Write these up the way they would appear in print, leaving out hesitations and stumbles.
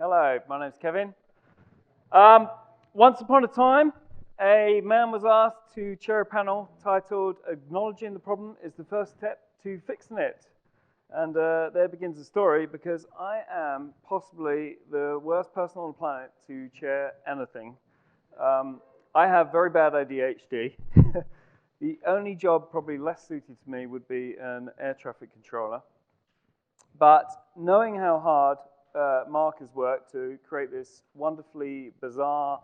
Hello, my name's Kevin. Once upon a time, a man was asked to chair a panel titled "Acknowledging the Problem is the First Step to Fixing It." And there begins the story, because I am possibly the worst person on the planet to chair anything. I have very bad ADHD. The only job probably less suited to me would be an air traffic controller. But knowing how hard Mark has worked to create this wonderfully bizarre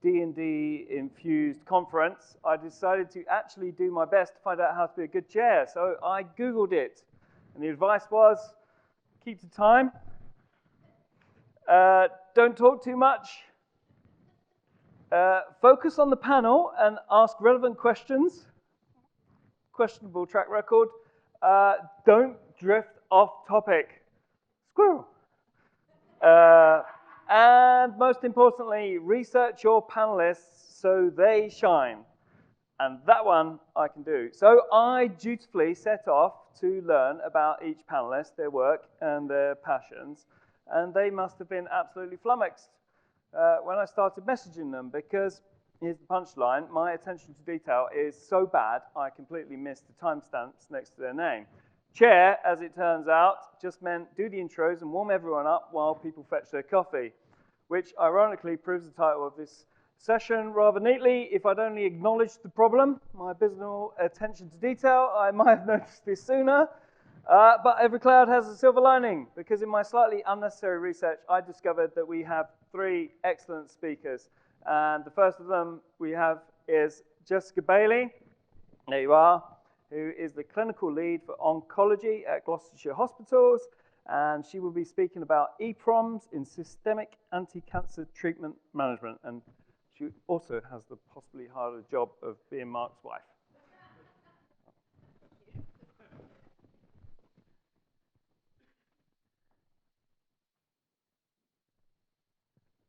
D&D infused conference, I decided to actually do my best to find out how to be a good chair. So I Googled it, and the advice was, keep to time, don't talk too much, focus on the panel and ask relevant questions, questionable track record, don't drift off topic, squirrel. And most importantly, research your panelists so they shine. And that one I can do. So I dutifully set off to learn about each panelist, their work and their passions. And they must have been absolutely flummoxed when I started messaging them, because here's the punchline: my attention to detail is so bad, I completely missed the timestamps next to their name. Chair, as it turns out, just meant do the intros and warm everyone up while people fetch their coffee, which ironically proves the title of this session rather neatly. If I'd only acknowledged the problem, my abysmal attention to detail, I might have noticed this sooner. But every cloud has a silver lining, because in my slightly unnecessary research, I discovered that we have 3 excellent speakers. And the first of them we have is Jessica Bailey. There you are. Who is the clinical lead for oncology at Gloucestershire hospitals, and she will be speaking about ePROMS in systemic anti-cancer treatment management, and she also has the possibly harder job of being Mark's wife.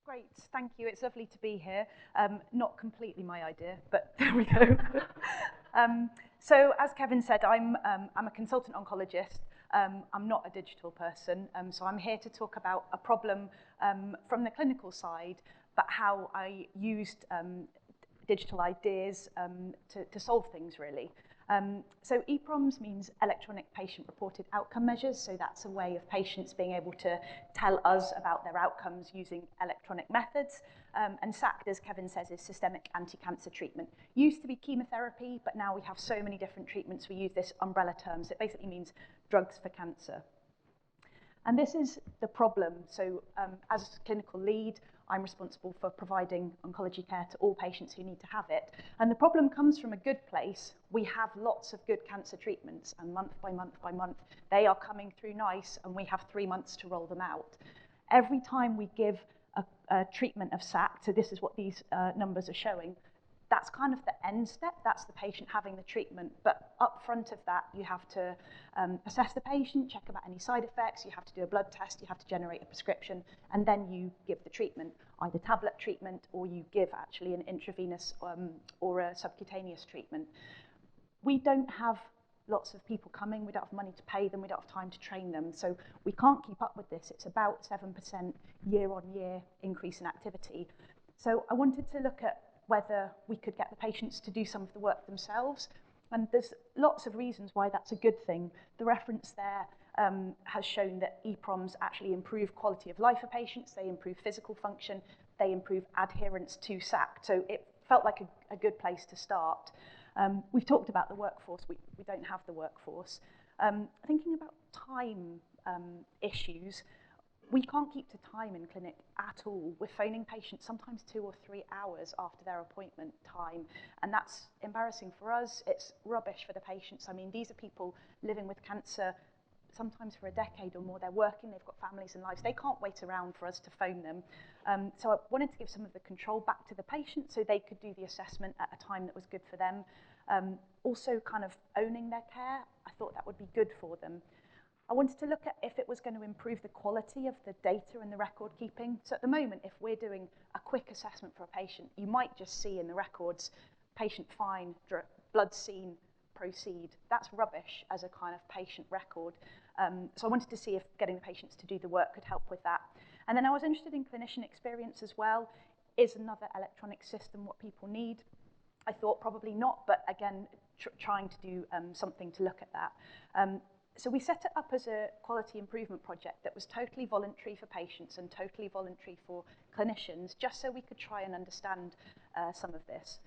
Great, thank you. It's lovely to be here. Not completely my idea, but there we go. So as Kevin said, I'm a consultant oncologist. I'm not a digital person, so I'm here to talk about a problem from the clinical side, but how I used digital ideas to solve things, really. So ePROMS means electronic patient-reported outcome measures. So that's a way of patients being able to tell us about their outcomes using electronic methods. And SARD, as Kevin says, is systemic anti-cancer treatment. Used to be chemotherapy, but now we have so many different treatments. We use this umbrella term. So it basically means drugs for cancer. And this is the problem. So as clinical lead, I'm responsible for providing oncology care to all patients who need to have it. And the problem comes from a good place. We have lots of good cancer treatments, and month by month by month, they are coming through nice, and we have 3 months to roll them out. Every time we give a treatment of SARD, so this is what these numbers are showing, that's kind of the end step. That's the patient having the treatment. But up front of that, you have to assess the patient, check about any side effects. You have to do a blood test. You have to generate a prescription. And then you give the treatment, either tablet treatment, or you give actually an intravenous or a subcutaneous treatment. We don't have lots of people coming. We don't have money to pay them. We don't have time to train them. So we can't keep up with this. It's about 7% year-on-year increase in activity. So I wanted to look at whether we could get the patients to do some of the work themselves. And there's lots of reasons why that's a good thing. The reference there has shown that ePROMS actually improve quality of life for patients. They improve physical function. They improve adherence to SARD. So it felt like a good place to start. We've talked about the workforce. We don't have the workforce. Thinking about time issues, we can't keep to time in clinic at all. We're phoning patients sometimes 2 or 3 hours after their appointment time, and that's embarrassing for us. It's rubbish for the patients. I mean, these are people living with cancer sometimes for a decade or more. They're working, they've got families and lives. They can't wait around for us to phone them. So I wanted to give some of the control back to the patient so they could do the assessment at a time that was good for them. Also kind of owning their care, I thought that would be good for them. I wanted to look at if it was going to improve the quality of the data and the record keeping. So at the moment, if we're doing a quick assessment for a patient, you might just see in the records, patient fine, blood seen, proceed. That's rubbish as a kind of patient record. So I wanted to see if getting the patients to do the work could help with that. And then I was interested in clinician experience as well. Is another electronic system what people need? I thought probably not, but again, trying to do something to look at that. So we set it up as a quality improvement project that was totally voluntary for patients and totally voluntary for clinicians, just so we could try and understand some of this.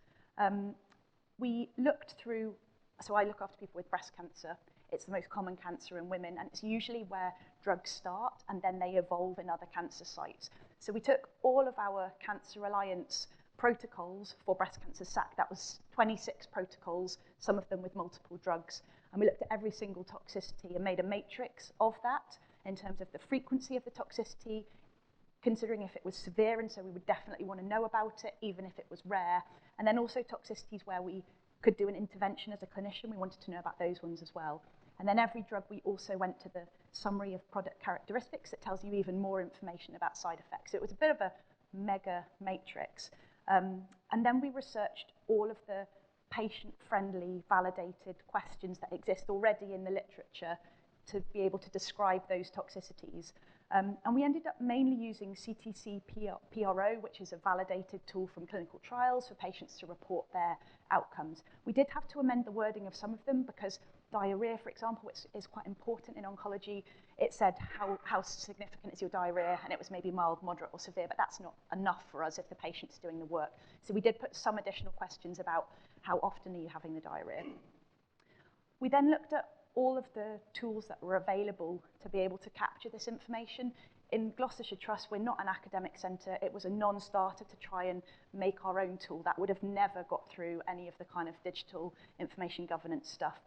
We looked through, so I look after people with breast cancer. It's the most common cancer in women, and it's usually where drugs start and then they evolve in other cancer sites. So we took all of our Cancer Alliance protocols for breast cancer SAC. That was 26 protocols, some of them with multiple drugs. And we looked at every single toxicity and made a matrix of that in terms of the frequency of the toxicity, considering if it was severe, and so we would definitely want to know about it, even if it was rare. And then also toxicities where we could do an intervention as a clinician. We wanted to know about those ones as well. And then every drug, we also went to the summary of product characteristics that tells you even more information about side effects. So it was a bit of a mega matrix. And then we researched all of the patient-friendly, validated questions that exist already in the literature to be able to describe those toxicities. And we ended up mainly using CTC PRO, which is a validated tool from clinical trials for patients to report their outcomes. We did have to amend the wording of some of them because diarrhea, for example, is quite important in oncology. It said how significant is your diarrhea, and it was maybe mild, moderate, or severe, but that's not enough for us if the patient's doing the work. So we did put some additional questions about how often are you having the diarrhea. We then looked at all of the tools that were available to be able to capture this information. In Gloucestershire Trust, we're not an academic centre. It was a non-starter to try and make our own tool. That would have never got through any of the kind of digital information governance stuff.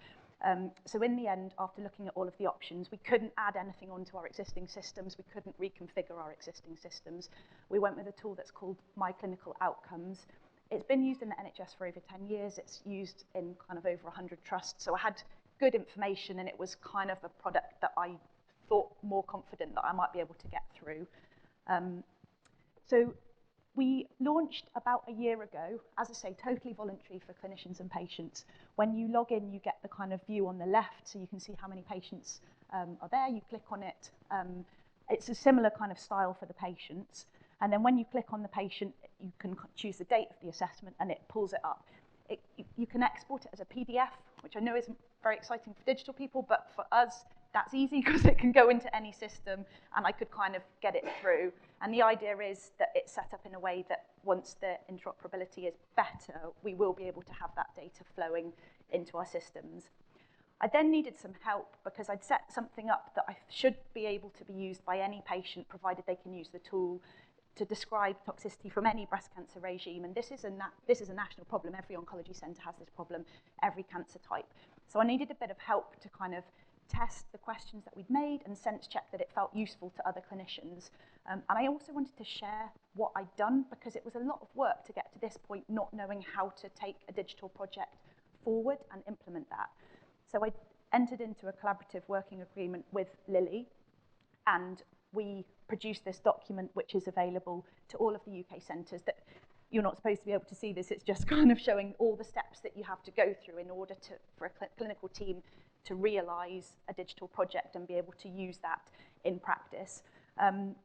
So in the end, after looking at all of the options, we couldn't add anything onto our existing systems. We couldn't reconfigure our existing systems. We went with a tool that's called My Clinical Outcomes. It's been used in the NHS for over 10 years. It's used in kind of over 100 trusts. So I had good information, and it was kind of a product that I thought more confident that I might be able to get through. So we launched about a year ago, as I say, totally voluntary for clinicians and patients. When you log in, you get the kind of view on the left, so you can see how many patients are there. You click on it. It's a similar kind of style for the patients. And then when you click on the patient, you can choose the date of the assessment, and it pulls it up. You can export it as a PDF, which I know isn't very exciting for digital people, but for us, that's easy because it can go into any system, and I could kind of get it through. And the idea is that it's set up in a way that once the interoperability is better, we will be able to have that data flowing into our systems. I then needed some help because I'd set something up that I should be able to be used by any patient, provided they can use the tool to describe toxicity from any breast cancer regime. And this is a national problem. Every oncology centre has this problem, every cancer type. So I needed a bit of help to kind of test the questions that we'd made and sense check that it felt useful to other clinicians. And I also wanted to share what I'd done because it was a lot of work to get to this point, not knowing how to take a digital project forward and implement that. So I entered into a collaborative working agreement with Lily, and we produced this document which is available to all of the UK centres. That you're not supposed to be able to see this, it's just kind of showing all the steps that you have to go through in order for a clinical team to realise a digital project and be able to use that in practice. And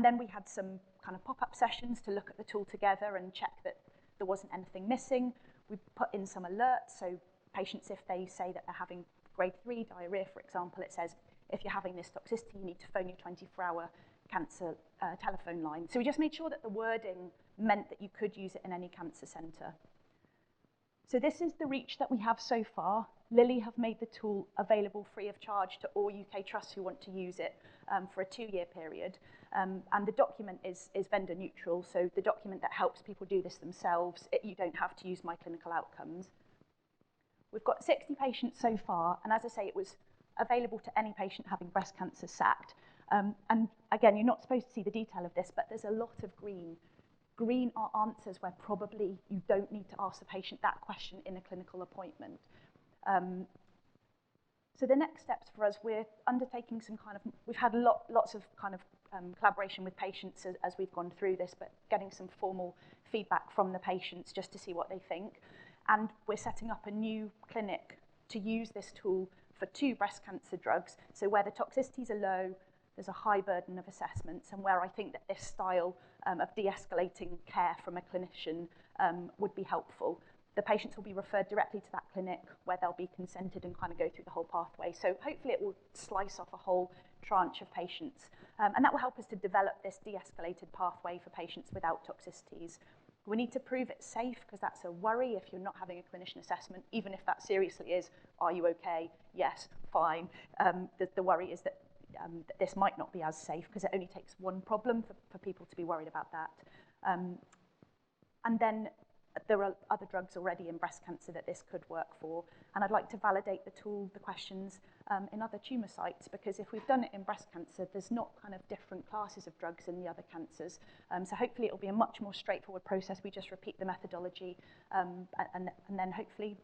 then we had some kind of pop-up sessions to look at the tool together and check that there wasn't anything missing. We put in some alerts, so patients, if they say that they're having grade 3 diarrhea, for example, it says, if you're having this toxicity, you need to phone your 24-hour cancer telephone line. So we just made sure that the wording meant that you could use it in any cancer centre. So this is the reach that we have so far. Lilly have made the tool available free of charge to all UK trusts who want to use it for a 2-year period. And the document is vendor neutral, so the document that helps people do this themselves, you don't have to use My Clinical Outcomes. We've got 60 patients so far, and as I say, it was available to any patient having breast cancer SACT. And again, you're not supposed to see the detail of this, but there's a lot of green. Green are answers where probably you don't need to ask the patient that question in a clinical appointment. So the next steps for us, we're undertaking some kind of, we've had lots of kind of collaboration with patients as we've gone through this, but getting some formal feedback from the patients just to see what they think. And we're setting up a new clinic to use this tool for 2 breast cancer drugs. So where the toxicities are low, there's a high burden of assessments, and where I think that this style of de-escalating care from a clinician would be helpful. The patients will be referred directly to that clinic where they'll be consented and kind of go through the whole pathway. So hopefully it will slice off a whole tranche of patients. And that will help us to develop this de-escalated pathway for patients without toxicities. We need to prove it's safe, because that's a worry if you're not having a clinician assessment, even if that seriously is, are you okay? Yes, fine. The worry is that this might not be as safe, because it only takes one problem for people to be worried about that. And then there are other drugs already in breast cancer that this could work for, and I'd like to validate the tool, the questions, in other tumour sites, because if we've done it in breast cancer, there's not kind of different classes of drugs in the other cancers. So hopefully it'll be a much more straightforward process. We just repeat the methodology, and then hopefully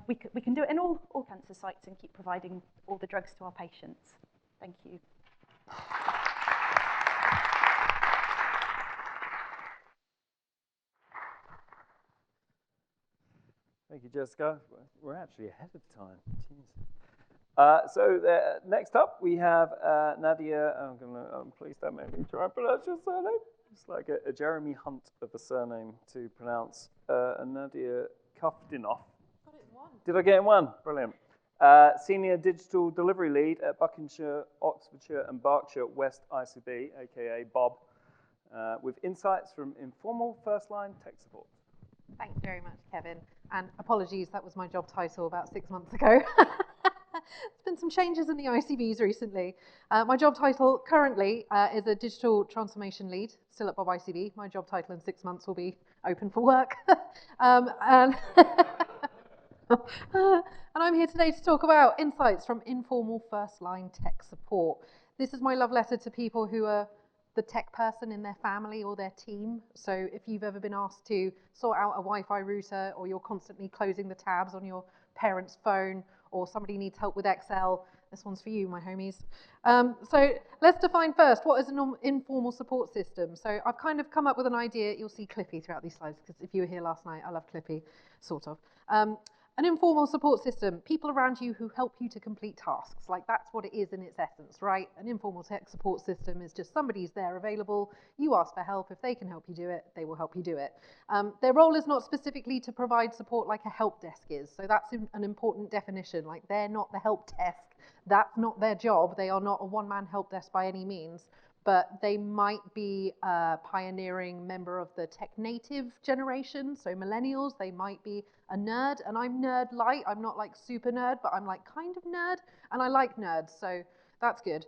we can do it in all cancer sites and keep providing all the drugs to our patients. Thank you. Thank you, Jessica. We're actually ahead of time. So next up, we have Nadia. Please don't make me try and pronounce your surname. It's like a Jeremy Hunt of a surname to pronounce. Nadia Kuftinoff. Got it in one. Did I get in one? Brilliant. Senior Digital Delivery Lead at Buckinghamshire, Oxfordshire and Berkshire West ICB, aka Bob, with insights from informal first-line tech support. Thank you very much, Kevin. And apologies, that was my job title about 6 months ago. There's been some changes in the ICBs recently. My job title currently is a Digital Transformation Lead, still at Bob ICB. My job title in 6 months will be open for work. And I'm here today to talk about insights from informal first-line tech support. This is my love letter to people who are the tech person in their family or their team. So if you've ever been asked to sort out a Wi-Fi router, or you're constantly closing the tabs on your parent's phone, or somebody needs help with Excel, this one's for you, my homies. So let's define first, what is an informal support system? So I've kind of come up with an idea. You'll see Clippy throughout these slides, because if you were here last night, I love Clippy, sort of. An informal support system, people around you who help you to complete tasks. Like, that's what it is in its essence, right? An informal tech support system is just somebody's there available. You ask for help. If they can help you do it, they will help you do it. Their role is not specifically to provide support like a help desk is. So that's an important definition. Like, they're not the help desk. That's not their job. They are not a one-man help desk by any means. But they might be a pioneering member of the tech native generation, so millennials. They might be a nerd, and I'm nerd light. I'm not like super nerd, but I'm like kind of nerd, and I like nerds, so that's good.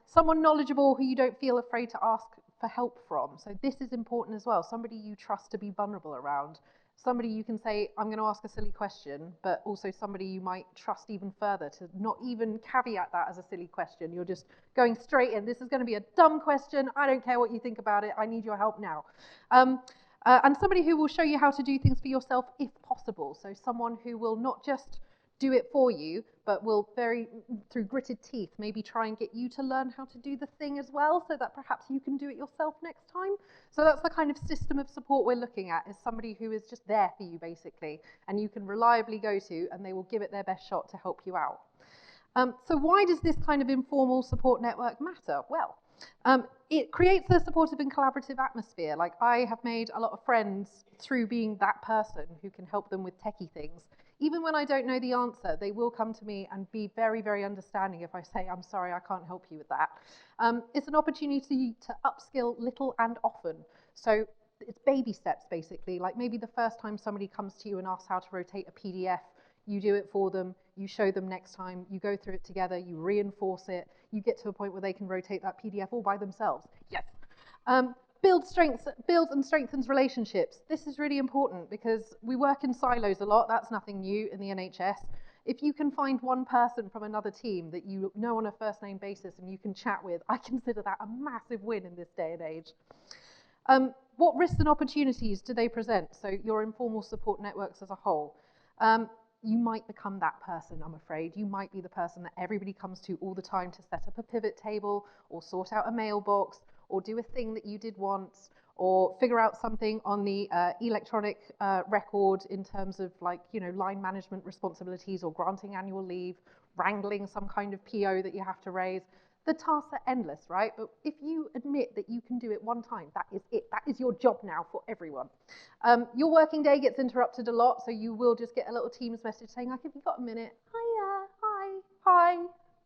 Someone knowledgeable who you don't feel afraid to ask for help from. So this is important as well. Somebody you trust to be vulnerable around. Somebody you can say, I'm going to ask a silly question, but also somebody you might trust even further to not even caveat that as a silly question. You're just going straight in. This is going to be a dumb question. I don't care what you think about it. I need your help now. And somebody who will show you how to do things for yourself if possible. So someone who will not just do it for you, but will through gritted teeth, maybe try and get you to learn how to do the thing as well, so that perhaps you can do it yourself next time. So that's the kind of system of support we're looking at, is somebody who is just there for you, basically, and you can reliably go to, and they will give it their best shot to help you out. So why does this kind of informal support network matter? Well, it creates a supportive and collaborative atmosphere. Like, I have made a lot of friends through being that person who can help them with techie things. Even when I don't know the answer, they will come to me and be very, very understanding if I say, I'm sorry, I can't help you with that. It's an opportunity to upskill little and often. So it's baby steps, basically. Like, maybe the first time somebody comes to you and asks how to rotate a PDF, you do it for them, you show them next time, you go through it together, you reinforce it, you get to a point where they can rotate that PDF all by themselves. Yes. Builds and strengthens relationships. This is really important because we work in silos a lot. That's nothing new in the NHS. If you can find one person from another team that you know on a first name basis and you can chat with, I consider that a massive win in this day and age. What risks and opportunities do they present? So your informal support networks as a whole. You might become that person, I'm afraid. You might be the person that everybody comes to all the time to set up a pivot table or sort out a mailbox or do a thing that you did once or figure out something on the electronic record in terms of, like, you know, line management responsibilities or granting annual leave, wrangling some kind of PO that you have to raise. The tasks are endless, right? But if you admit that you can do it one time, that is it. That is your job now for everyone. Your working day gets interrupted a lot, so you will just get a little Teams message saying, like, have you got a minute? Hiya, hi,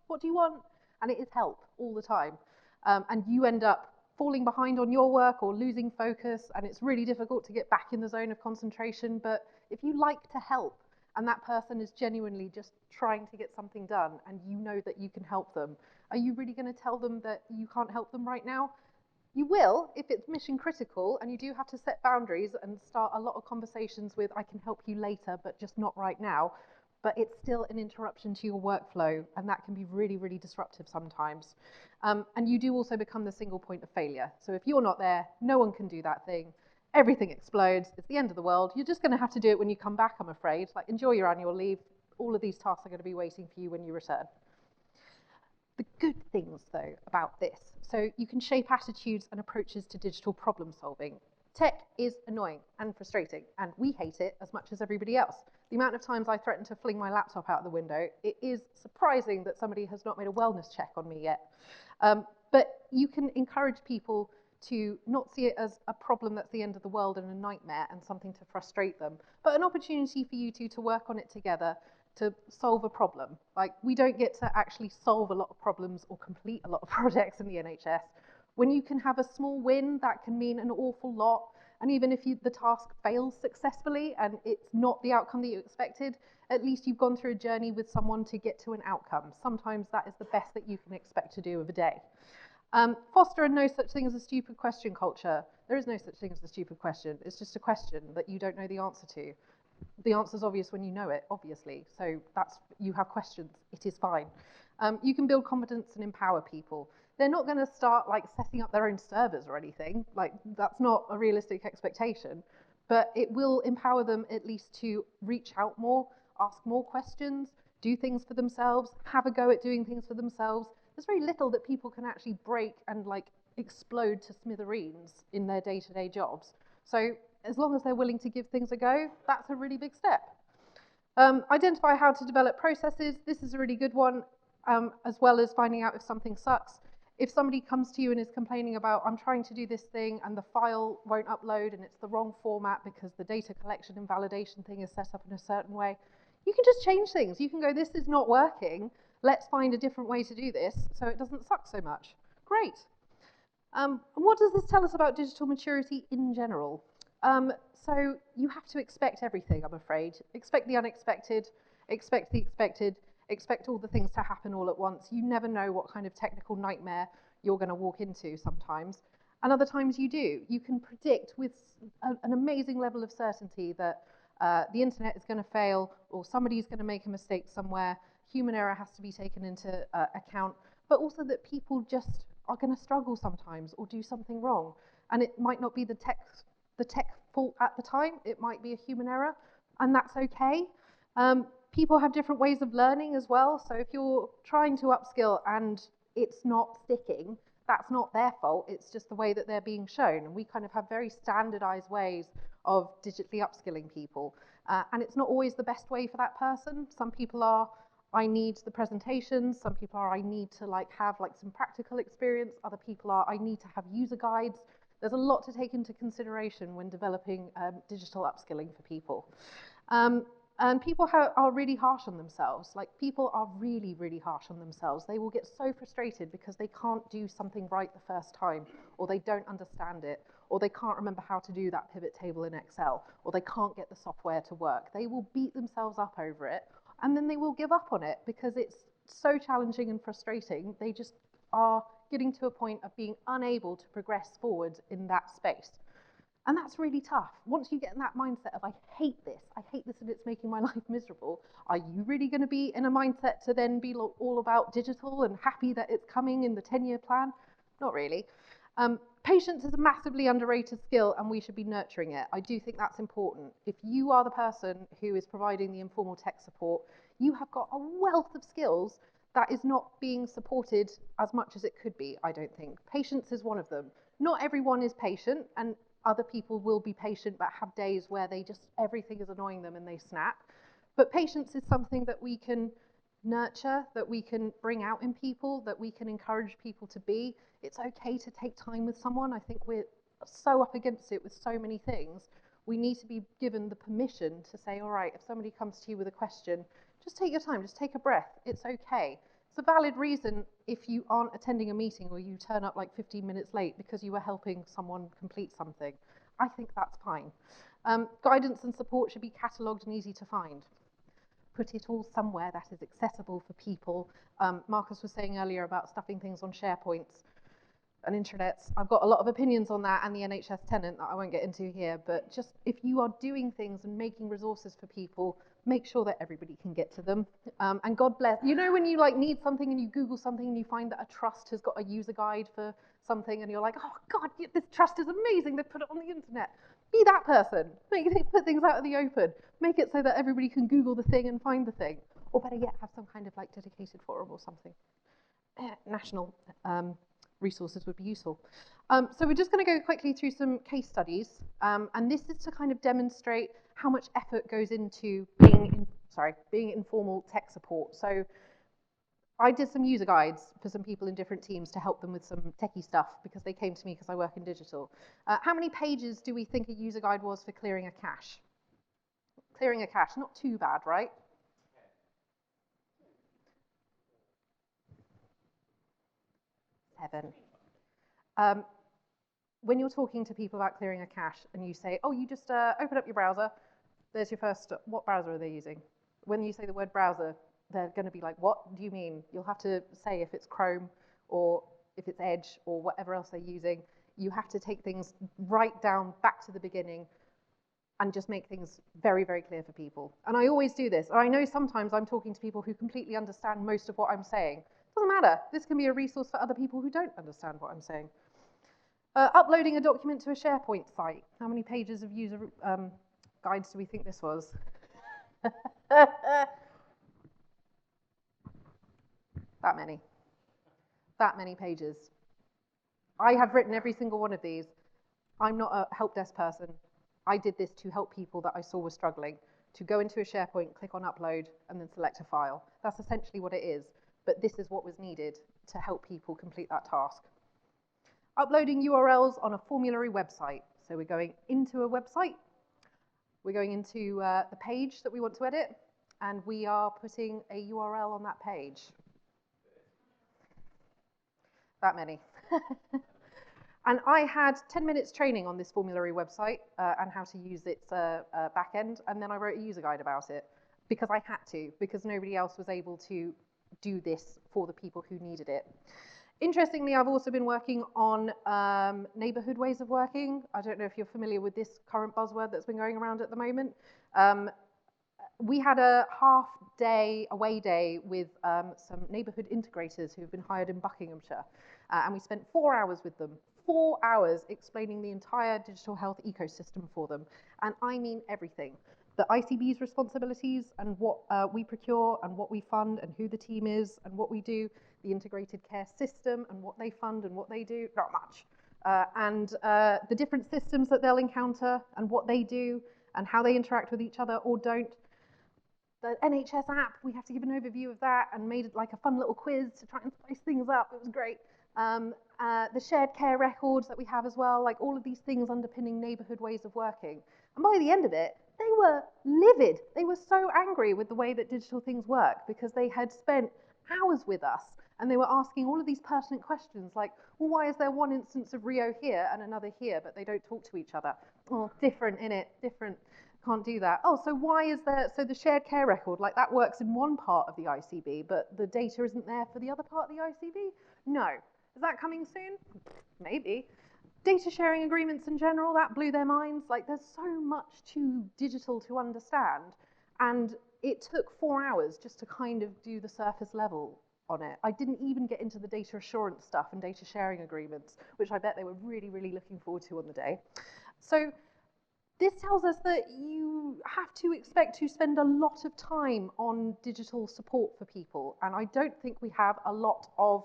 what do you want? And it is help all the time. And you end up falling behind on your work or losing focus, and it's really difficult to get back in the zone of concentration. But if you like to help, and that person is genuinely just trying to get something done, and you know that you can help them, are you really going to tell them that you can't help them right now? You will if it's mission critical, and you do have to set boundaries and start a lot of conversations with, I can help you later, but just not right now. But it's still an interruption to your workflow, and that can be really, really disruptive sometimes. And you do also become the single point of failure. So if you're not there, no one can do that thing. Everything explodes. It's the end of the world. You're just going to have to do it when you come back, I'm afraid. Like, enjoy your annual leave. All of these tasks are going to be waiting for you when you return. The good things, though, about this. So you can shape attitudes and approaches to digital problem solving. Tech is annoying and frustrating, and we hate it as much as everybody else. The amount of times I threaten to fling my laptop out the window, it is surprising that somebody has not made a wellness check on me yet. But you can encourage people to not see it as a problem that's the end of the world and a nightmare and something to frustrate them, but an opportunity for you two to work on it together to solve a problem. Like, we don't get to actually solve a lot of problems or complete a lot of projects in the NHS. When you can have a small win, that can mean an awful lot. And even if the task fails successfully and it's not the outcome that you expected, at least you've gone through a journey with someone to get to an outcome. Sometimes that is the best that you can expect to do of a day. Foster a no such thing as a stupid question culture. There is no such thing as a stupid question. It's just a question that you don't know the answer to. The answer's obvious when you know it, obviously. So you have questions. It is fine. You can build confidence and empower people. They're not going to start like setting up their own servers or anything. Like, that's not a realistic expectation. But it will empower them at least to reach out more, ask more questions, do things for themselves, have a go at doing things for themselves. There's very little that people can actually break and like explode to smithereens in their day-to-day jobs. So as long as they're willing to give things a go, that's a really big step. Identify how to develop processes. This is a really good one, as well as finding out if something sucks. If somebody comes to you and is complaining about, I'm trying to do this thing and the file won't upload and it's the wrong format because the data collection and validation thing is set up in a certain way, you can just change things. You can go, this is not working. Let's find a different way to do this so it doesn't suck so much. Great. And what does this tell us about digital maturity in general? So you have to expect everything, I'm afraid. Expect the unexpected, expect the expected, expect all the things to happen all at once. You never know what kind of technical nightmare you're going to walk into sometimes. And other times you do. You can predict with an amazing level of certainty that the internet is going to fail or somebody's going to make a mistake somewhere. Human error has to be taken into account, but also that people just are going to struggle sometimes or do something wrong. And it might not be the tech fault at the time. It might be a human error, and that's okay. People have different ways of learning as well. So if you're trying to upskill and it's not sticking, that's not their fault. It's just the way that they're being shown. And we kind of have very standardized ways of digitally upskilling people. And it's not always the best way for that person. Some people are, I need the presentations. Some people are, I need to have some practical experience. Other people are, I need to have user guides. There's a lot to take into consideration when developing digital upskilling for people. And people are really harsh on themselves. Like, people are really, really harsh on themselves. They will get so frustrated because they can't do something right the first time, or they don't understand it, or they can't remember how to do that pivot table in Excel, or they can't get the software to work. They will beat themselves up over it, and then they will give up on it because it's so challenging and frustrating. They just are getting to a point of being unable to progress forward in that space. And that's really tough. Once you get in that mindset of, I hate this and it's making my life miserable, are you really going to be in a mindset to then be all about digital and happy that it's coming in the 10-year plan? Not really. Patience is a massively underrated skill and we should be nurturing it. I do think that's important. If you are the person who is providing the informal tech support, you have got a wealth of skills that is not being supported as much as it could be, I don't think. Patience is one of them. Not everyone is patient, and other people will be patient but have days where everything is annoying them and they snap. But patience is something that we can nurture that we can bring out in people, that we can encourage people to be. It's okay to take time with someone. I think we're so up against it with so many things. We need to be given the permission to say, all right, if somebody comes to you with a question, just take your time, just take a breath. It's okay. It's a valid reason if you aren't attending a meeting or you turn up like 15 minutes late because you were helping someone complete something. I think that's fine. Guidance and support should be catalogued and easy to find. Put it all somewhere that is accessible for people. Marcus was saying earlier about stuffing things on SharePoints and intranets. I've got a lot of opinions on that and the NHS tenant that I won't get into here, but just if you are doing things and making resources for people, make sure that everybody can get to them. And God bless, you know when you like need something and you Google something and you find that a trust has got a user guide for something and you're like, oh God, this trust is amazing, they've put it on the internet. Be that person, put things out in the open, make it so that everybody can Google the thing and find the thing. Or better yet, have some kind of like dedicated forum or something. National resources would be useful. So we're just going to go quickly through some case studies, and this is to kind of demonstrate how much effort goes into being informal tech support. So I did some user guides for some people in different teams to help them with some techie stuff because they came to me because I work in digital. How many pages do we think a user guide was for clearing a cache? Clearing a cache, not too bad, right? 7. When you're talking to people about clearing a cache and you say, oh, you just open up your browser, there's your first, what browser are they using? When you say the word browser, they're going to be like, what do you mean? You'll have to say if it's Chrome or if it's Edge or whatever else they're using. You have to take things right down back to the beginning and just make things very, very clear for people. And I always do this. I know sometimes I'm talking to people who completely understand most of what I'm saying. Doesn't matter. This can be a resource for other people who don't understand what I'm saying. Uploading a document to a SharePoint site. How many pages of user guides do we think this was? That many. That many pages. I have written every single one of these. I'm not a help desk person. I did this to help people that I saw were struggling, to go into a SharePoint, click on upload, and then select a file. That's essentially what it is, but this is what was needed to help people complete that task. Uploading URLs on a formulary website. So we're going into a website, we're going into the page that we want to edit, and we are putting a URL on that page. That many. And I had 10 minutes training on this formulary website and how to use its back end, and then I wrote a user guide about it because I had to, because nobody else was able to do this for the people who needed it. Interestingly, I've also been working on neighbourhood ways of working. I don't know if you're familiar with this current buzzword that's been going around at the moment. We had a half-day away day with some neighbourhood integrators who've been hired in Buckinghamshire, and we spent 4 hours with them. 4 hours explaining the entire digital health ecosystem for them, and I mean everything. The ICB's responsibilities and what we procure and what we fund and who the team is and what we do, the integrated care system and what they fund and what they do, not much. And the different systems that they'll encounter and what they do and how they interact with each other or don't. The NHS app, we have to give an overview of that and made it like a fun little quiz to try and spice things up. It was great. The shared care records that we have as well, like all of these things underpinning neighbourhood ways of working. And by the end of it, they were livid. They were so angry with the way that digital things work because they had spent hours with us and they were asking all of these pertinent questions like, well, why is there one instance of Rio here and another here, but they don't talk to each other? Oh, different, innit? Different. Can't do that. Oh, so why is there, so the shared care record, like that works in one part of the ICB, but the data isn't there for the other part of the ICB? No. Is that coming soon? Maybe. Data sharing agreements in general, that blew their minds. Like there's so much too digital to understand. And it took 4 hours just to kind of do the surface level on it. I didn't even get into the data assurance stuff and data sharing agreements, which I bet they were really, really looking forward to on the day. So this tells us that you have to expect to spend a lot of time on digital support for people. And I don't think we have a lot of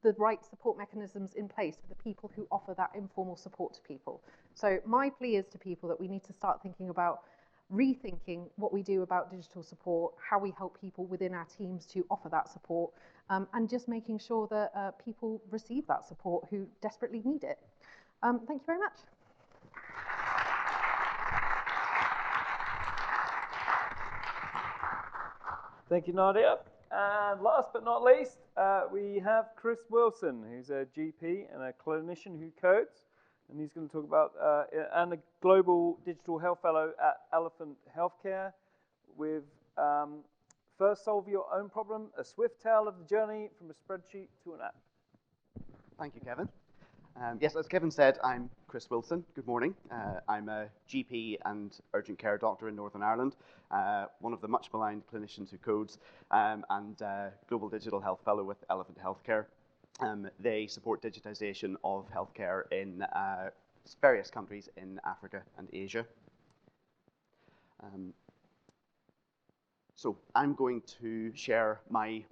the right support mechanisms in place for the people who offer that informal support to people. So my plea is to people that we need to start thinking about rethinking what we do about digital support, how we help people within our teams to offer that support, and just making sure that people receive that support who desperately need it. Thank you very much. Thank you, Nadia. And last but not least, we have Chris Wilson, who's a GP and a Clinician-Who-Codes, and he's going to talk about, and a Global Digital Health Fellow at Elephant Healthcare with First Solve Your Own Problem, a swift tale of the journey from a spreadsheet to an app. Thank you, Kevin. Yes, as Kevin said, I'm Chris Wilson. Good morning. I'm a GP and urgent care doctor in Northern Ireland, one of the much maligned clinicians who codes, and Global Digital Health Fellow with Elephant Healthcare. They support digitization of healthcare in various countries in Africa and Asia. So I'm going to share my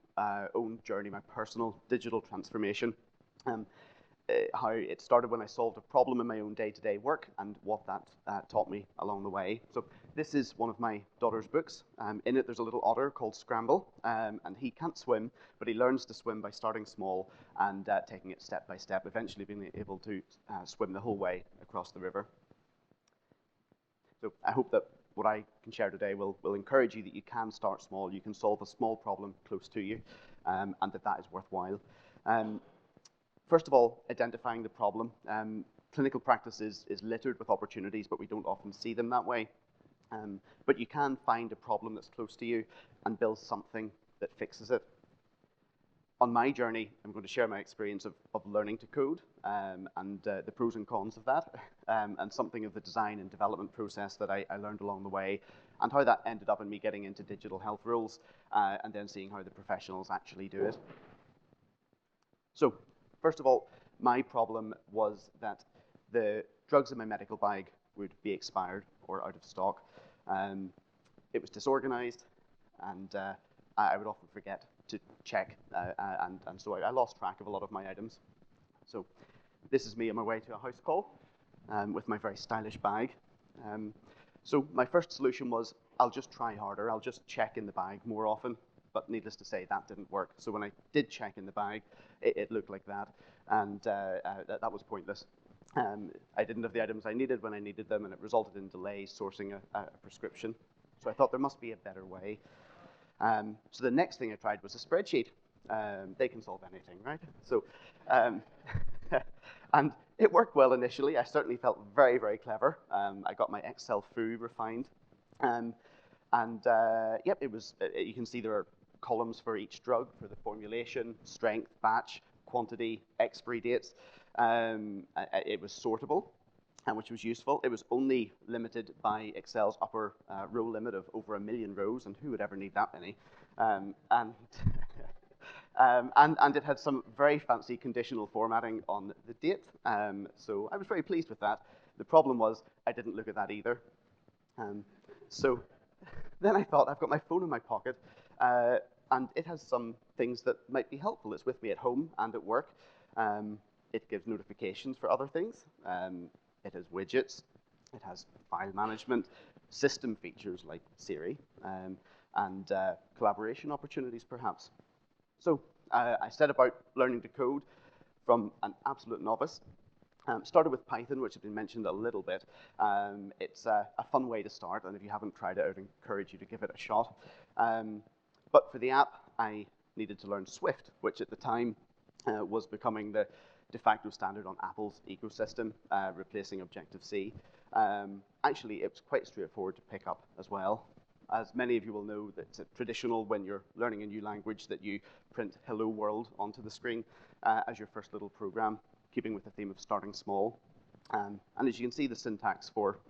own journey, my personal digital transformation. How it started when I solved a problem in my own day-to-day work and what that taught me along the way. So this is one of my daughter's books. In it, there's a little otter called Scramble, and he can't swim, but he learns to swim by starting small and taking it step by step, eventually being able to swim the whole way across the river. So I hope that what I can share today will encourage you that you can start small, you can solve a small problem close to you, and that is worthwhile. First of all, identifying the problem. Clinical practice is littered with opportunities, but we don't often see them that way. But you can find a problem that's close to you and build something that fixes it. On my journey, I'm going to share my experience of learning to code and the pros and cons of that, and something of the design and development process that I learned along the way, and how that ended up in me getting into digital health roles, and then seeing how the professionals actually do it. So, first of all, my problem was that the drugs in my medical bag would be expired or out of stock. It was disorganized, and I would often forget to check, and so I lost track of a lot of my items. So this is me on my way to a house call with my very stylish bag. So my first solution was, I'll just try harder, I'll just check in the bag more often. But needless to say, that didn't work. So when I did check in the bag, it looked like that, and that was pointless. I didn't have the items I needed when I needed them, and it resulted in delays sourcing a prescription. So I thought there must be a better way. So the next thing I tried was a spreadsheet. They can solve anything, right? So, and it worked well initially. I certainly felt very, very clever. I got my Excel foo refined. Yep, it was. You can see there are columns for each drug, for the formulation, strength, batch, quantity, expiry dates. It was sortable, which was useful. It was only limited by Excel's upper row limit of over 1 million rows, and who would ever need that many? And it had some very fancy conditional formatting on the date, so I was very pleased with that. The problem was I didn't look at that either. So then I thought, I've got my phone in my pocket, and it has some things that might be helpful. It's with me at home and at work. It gives notifications for other things. It has widgets. It has file management, system features like Siri, and collaboration opportunities, perhaps. So I set about learning to code from an absolute novice. Started with Python, which has been mentioned a little bit. It's a fun way to start, and if you haven't tried it, I would encourage you to give it a shot. But for the app, I needed to learn Swift, which at the time was becoming the de facto standard on Apple's ecosystem, replacing Objective-C. Actually, it was quite straightforward to pick up as well. As many of you will know, it's traditional when you're learning a new language that you print Hello World onto the screen as your first little program, keeping with the theme of starting small. And as you can see, the syntax for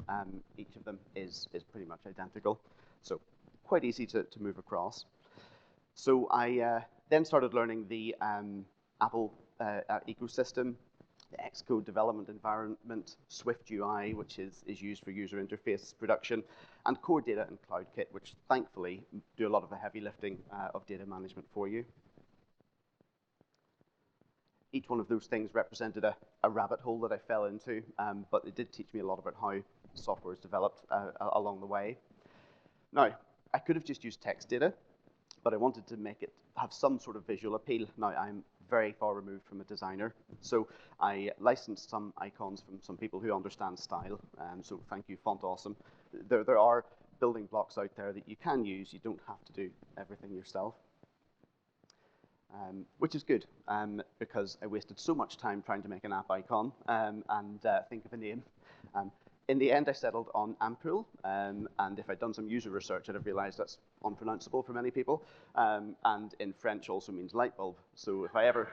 each of them is pretty much identical. So quite easy to move across. So I then started learning the Apple ecosystem, the Xcode development environment, Swift UI, which is used for user interface production, and Core Data and CloudKit, which thankfully do a lot of the heavy lifting of data management for you. Each one of those things represented a rabbit hole that I fell into, but it did teach me a lot about how software is developed along the way. Now, I could have just used text data, but I wanted to make it have some sort of visual appeal. Now, I'm very far removed from a designer, so I licensed some icons from some people who understand style, so thank you, Font Awesome. There are building blocks out there that you can use. You don't have to do everything yourself, which is good, because I wasted so much time trying to make an app icon and think of a name. In the end, I settled on Ampoule, and if I'd done some user research, I'd have realized that's unpronounceable for many people, and in French also means light bulb. So if I ever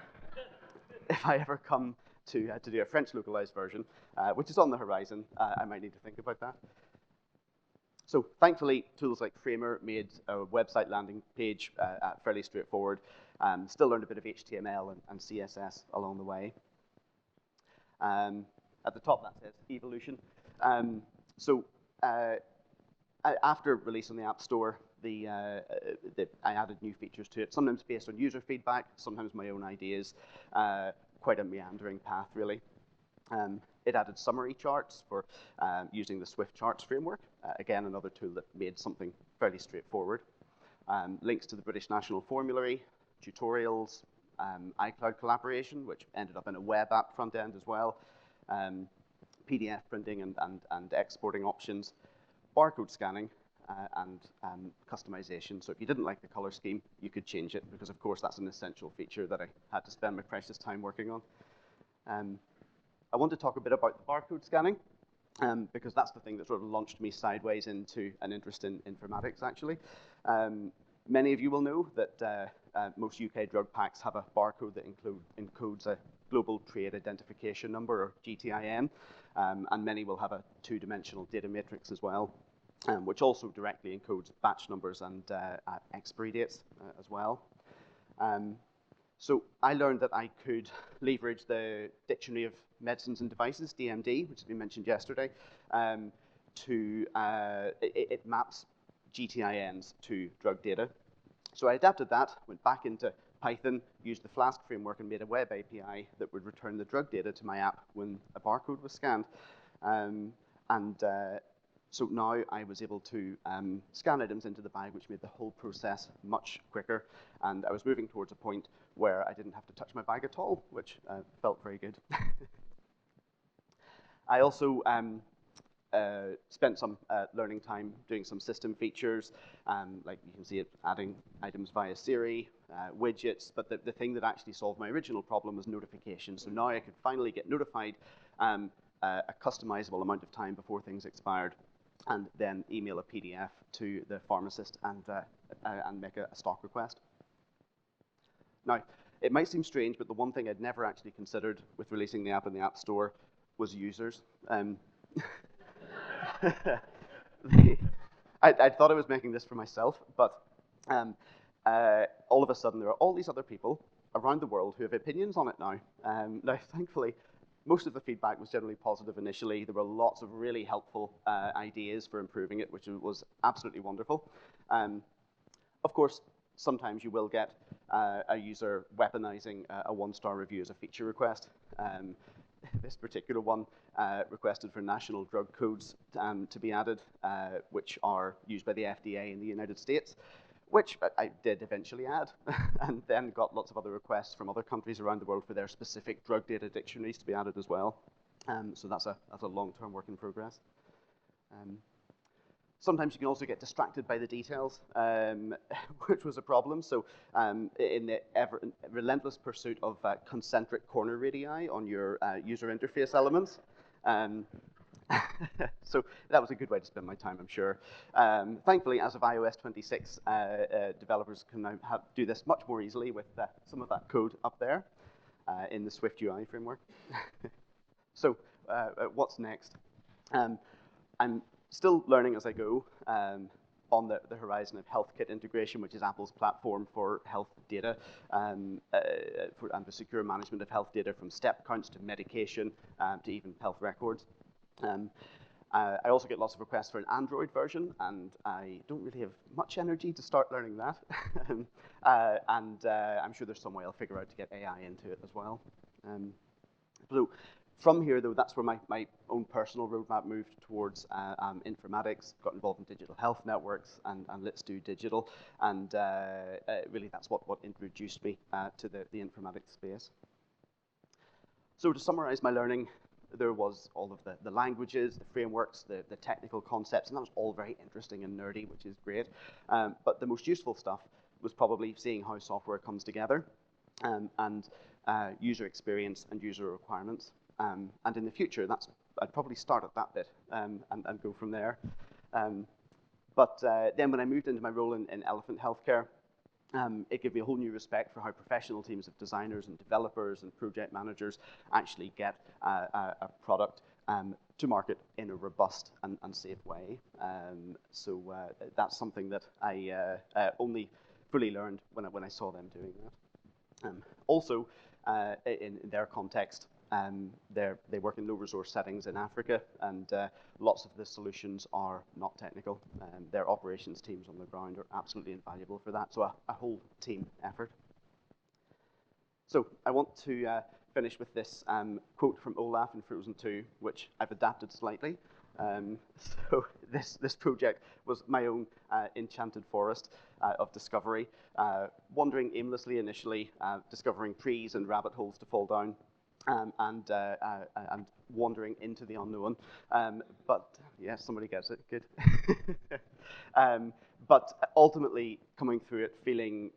come to do a French localized version, which is on the horizon, I might need to think about that. So thankfully, tools like Framer made a website landing page fairly straightforward. Still learned a bit of HTML and CSS along the way. At the top, that says evolution. After release on the App Store, I added new features to it, sometimes based on user feedback, sometimes my own ideas. Quite a meandering path, really. It added summary charts for using the Swift Charts framework. Again, another tool that made something fairly straightforward. Links to the British National Formulary, tutorials, iCloud collaboration, which ended up in a web app front end as well. PDF printing and exporting options, barcode scanning, and customization. So if you didn't like the color scheme, you could change it, because of course that's an essential feature that I had to spend my precious time working on. I want to talk a bit about the barcode scanning, because that's the thing that sort of launched me sideways into an interest in informatics, actually. Many of you will know that most UK drug packs have a barcode that encodes a Global Trade Identification Number, or GTIN, and many will have a two-dimensional data matrix as well, which also directly encodes batch numbers and expiry dates as well. So I learned that I could leverage the Dictionary of Medicines and Devices, DMD, which has been mentioned yesterday, it maps GTINs to drug data. So I adapted that, went back into Python, used the Flask framework, and made a web API that would return the drug data to my app when a barcode was scanned. So now I was able to scan items into the bag, which made the whole process much quicker. And I was moving towards a point where I didn't have to touch my bag at all, which felt very good. I also spent some learning time doing some system features, like you can see it adding items via Siri, widgets, but the thing that actually solved my original problem was notification. So now I could finally get notified a customizable amount of time before things expired, and then email a PDF to the pharmacist and make a stock request. Now, it might seem strange, but the one thing I'd never actually considered with releasing the app in the App Store was users. I thought I was making this for myself, but all of a sudden there are all these other people around the world who have opinions on it now. Now, thankfully, most of the feedback was generally positive initially. There were lots of really helpful ideas for improving it, which was absolutely wonderful. Of course, sometimes you will get a user weaponizing a one-star review as a feature request. This particular one requested for national drug codes to be added, which are used by the FDA in the United States, which I did eventually add, and then got lots of other requests from other countries around the world for their specific drug data dictionaries to be added as well. So that's a long-term work in progress. Sometimes you can also get distracted by the details, which was a problem. So in the relentless pursuit of concentric corner radii on your user interface elements. So that was a good way to spend my time, I'm sure. Thankfully, as of iOS 26, developers can now do this much more easily with some of that code up there in the Swift UI framework. So what's next? I'm still learning as I go on the horizon of HealthKit integration, which is Apple's platform for health data and the secure management of health data, from step counts to medication to even health records. I also get lots of requests for an Android version, and I don't really have much energy to start learning that. I'm sure there's some way I'll figure out to get AI into it as well. So From here, though, that's where my own personal roadmap moved towards informatics, got involved in digital health networks and Let's Do Digital, and really that's what introduced me to the informatics space. So to summarize my learning, there was all of the languages, the frameworks, the technical concepts, and that was all very interesting and nerdy, which is great. But the most useful stuff was probably seeing how software comes together and user experience and user requirements. And in the future, I'd probably start at that bit and go from there. But then when I moved into my role in elephant healthcare, it gave me a whole new respect for how professional teams of designers and developers and project managers actually get a product to market in a robust and safe way. So that's something that I only fully learned when I saw them doing that. Also, in their context, they work in low-resource settings in Africa, and lots of the solutions are not technical. Their operations teams on the ground are absolutely invaluable for that, so a whole team effort. So I want to finish with this quote from Olaf in Frozen 2, which I've adapted slightly. So this project was my own enchanted forest of discovery, wandering aimlessly initially, discovering trees and rabbit holes to fall down, and wandering into the unknown. But yeah, somebody gets it, good. But ultimately coming through it feeling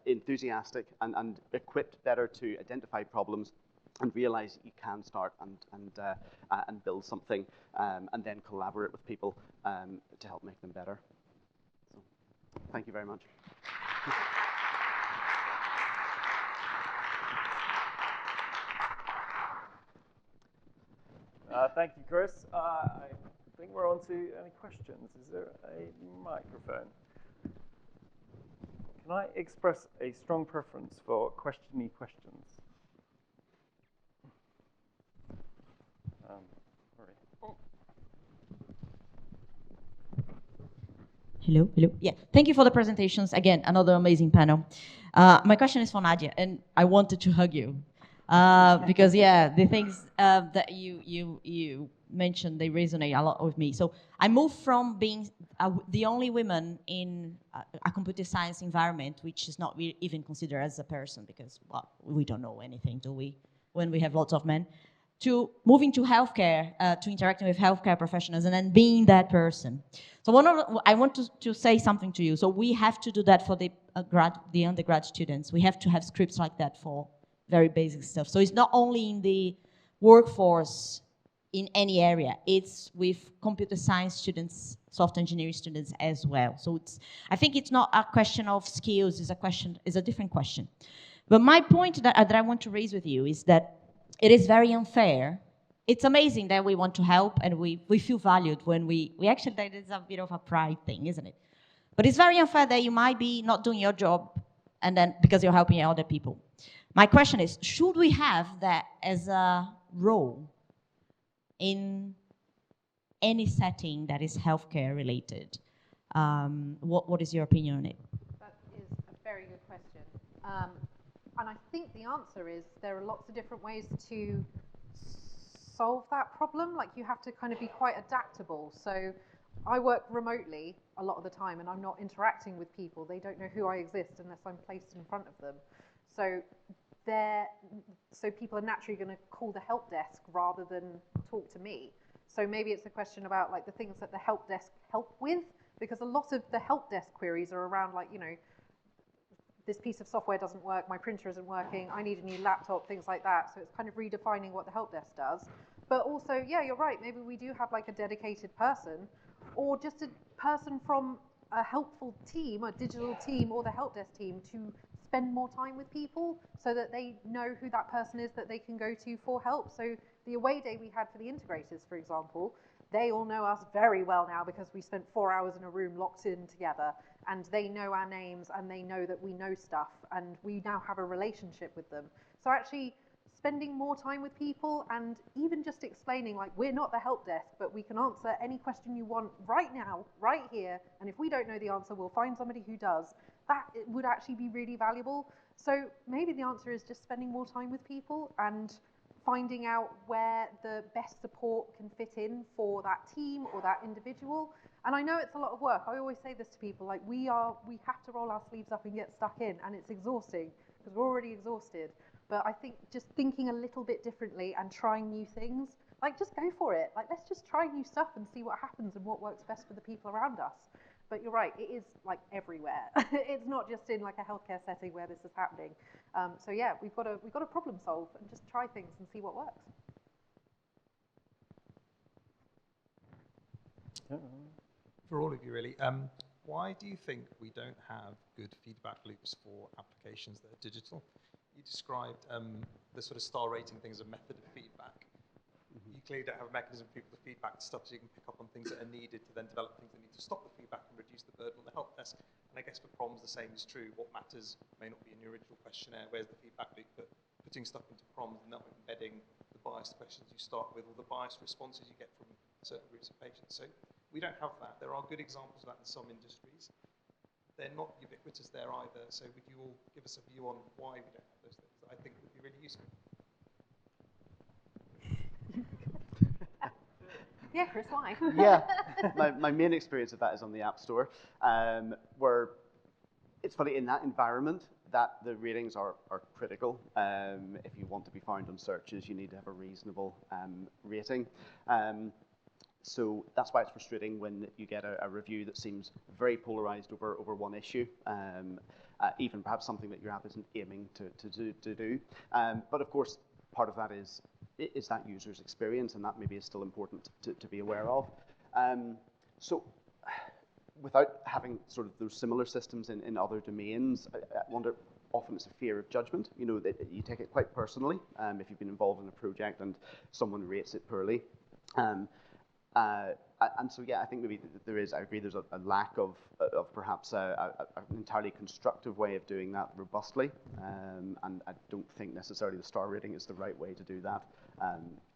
enthusiastic and equipped better to identify problems and realize you can start and build something and then collaborate with people to help make them better. So, thank you very much. Thank you, Chris. I think we're on to any questions. Is there a microphone? Can I express a strong preference for questiony questions? Hello. Yeah, thank you for the presentations. Again, another amazing panel. My question is for Nadia, and I wanted to hug you. Because yeah, the things that you mentioned, they resonate a lot with me. So I moved from being the only woman in a computer science environment, which is not even considered as a person, because well, we don't know anything, do we? When we have lots of men, to moving to healthcare, to interacting with healthcare professionals, and then being that person. So I want to say something to you. So we have to do that for the undergrad students. We have to have scripts like that for very basic stuff. So it's not only in the workforce in any area, it's with computer science students, software engineering students as well. So I think it's not a question of skills, it's a different question. But my point that I want to raise with you is that it is very unfair. It's amazing that we want to help and we feel valued when we actually, that is a bit of a pride thing, isn't it? But it's very unfair that you might be not doing your job and then because you're helping other people. My question is, should we have that as a role in any setting that is healthcare related? What is your opinion on it? That is a very good question. And I think the answer is there are lots of different ways to solve that problem. Like you have to kind of be quite adaptable. So I work remotely a lot of the time and I'm not interacting with people. They don't know who I exist unless I'm placed in front of them. So people are naturally going to call the help desk rather than talk to me. So maybe it's a question about like the things that the help desk help with, because a lot of the help desk queries are around like, you know, this piece of software doesn't work, my printer isn't working, I need a new laptop, things like that. So it's kind of redefining what the help desk does. But also, yeah, you're right, maybe we do have like a dedicated person or just a person from a helpful team, a digital team or the help desk team to spend more time with people so that they know who that person is that they can go to for help. So the away day we had for the integrators, for example, they all know us very well now because we spent 4 hours in a room locked in together and they know our names and they know that we know stuff and we now have a relationship with them. So actually spending more time with people and even just explaining like we're not the help desk, but we can answer any question you want right now, right here. And if we don't know the answer, we'll find somebody who does. That would actually be really valuable. So maybe the answer is just spending more time with people and finding out where the best support can fit in for that team or that individual. And I know it's a lot of work. I always say this to people, like we have to roll our sleeves up and get stuck in, and it's exhausting because we're already exhausted. But I think just thinking a little bit differently and trying new things, like just go for it. Like let's just try new stuff and see what happens and what works best for the people around us. But you're right, it is like everywhere. It's not just in like a healthcare setting where this is happening. So yeah, we've got to problem solve and just try things and see what works. For all of you, really, why do you think we don't have good feedback loops for applications that are digital? You described the sort of star rating thing as a method of feedback. You clearly don't have a mechanism for people to feedback stuff, so you can pick up on things that are needed to then develop things that need to stop the feedback and reduce the burden on the help desk. And I guess for PROMS, the same is true. What matters may not be in your original questionnaire, where's the feedback loop, but putting stuff into PROMS and not embedding the biased questions you start with or the biased responses you get from certain groups of patients. So we don't have that. There are good examples of that in some industries. They're not ubiquitous there either. So would you all give us a view on why we don't have those things that I think would be really useful? Yeah, Chris, why? Yeah, my main experience of that is on the App Store, where it's funny, in that environment that the ratings are critical. If you want to be found on searches, you need to have a reasonable rating. So that's why it's frustrating when you get a review that seems very polarized over one issue, even perhaps something that your app isn't aiming to do. But of course, part of that is that user's experience, and that maybe is still important to be aware of. So without having sort of those similar systems in other domains, I wonder, often it's a fear of judgment. You know, that you take it quite personally if you've been involved in a project and someone rates it poorly. And so, yeah, I think maybe there is, I agree, there's a lack of perhaps an entirely constructive way of doing that robustly. And I don't think necessarily the star rating is the right way to do that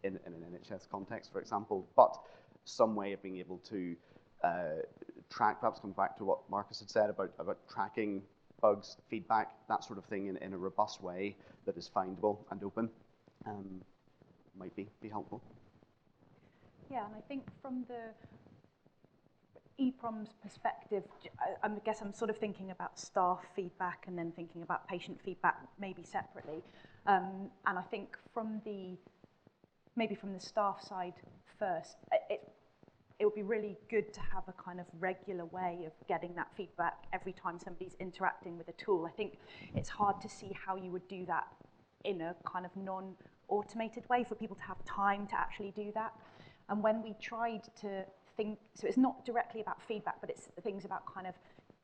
in an NHS context, for example. But some way of being able to track, perhaps come back to what Marcus had said about tracking bugs, feedback, that sort of thing in a robust way that is findable and open, might be helpful. Yeah, and I think from the ePROMS perspective, I guess I'm sort of thinking about staff feedback and then thinking about patient feedback maybe separately. And I think maybe from the staff side first, it would be really good to have a kind of regular way of getting that feedback every time somebody's interacting with a tool. I think it's hard to see how you would do that in a kind of non-automated way for people to have time to actually do that. And when we tried to think, so it's not directly about feedback, but it's things about kind of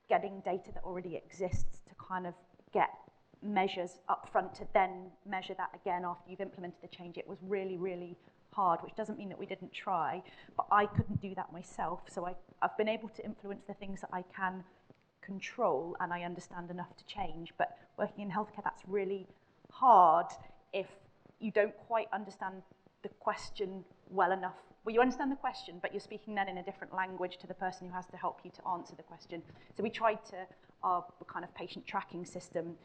getting data that already exists to kind of get measures up front to then measure that again after you've implemented the change. It was really, really hard, which doesn't mean that we didn't try, but I couldn't do that myself. So I've been able to influence the things that I can control and I understand enough to change. But working in healthcare, that's really hard if you don't quite understand the question well enough. Well, you understand the question, but you're speaking then in a different language to the person who has to help you to answer the question. So we tried to, our kind of patient tracking system,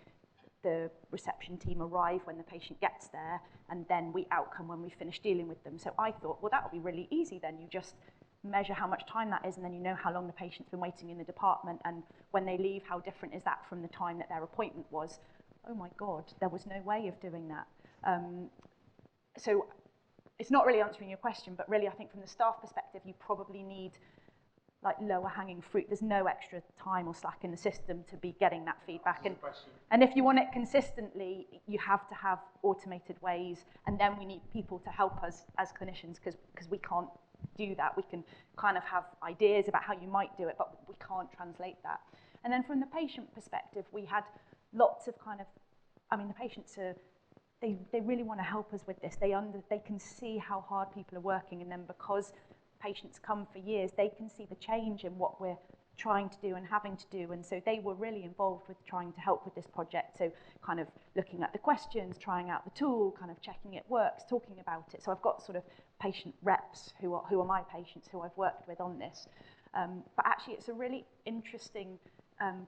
the reception team arrive when the patient gets there, and then we outcome when we finish dealing with them. So I thought, well, that would be really easy then. You just measure how much time that is, and then you know how long the patient's been waiting in the department, and when they leave, how different is that from the time that their appointment was? Oh my God, there was no way of doing that. So it's not really answering your question, but really I think from the staff perspective, you probably need like lower hanging fruit. There's no extra time or slack in the system to be getting that feedback. And if you want it consistently, you have to have automated ways, and then we need people to help us as clinicians because we can't do that. We can kind of have ideas about how you might do it, but we can't translate that. And then from the patient perspective, we had lots of kind of, I mean, the patients are, they really want to help us with this. They can see how hard people are working, and then because patients come for years, they can see the change in what we're trying to do and having to do, and so they were really involved with trying to help with this project. So kind of looking at the questions, trying out the tool, kind of checking it works, talking about it. So I've got sort of patient reps who are my patients who I've worked with on this. But actually it's a really interesting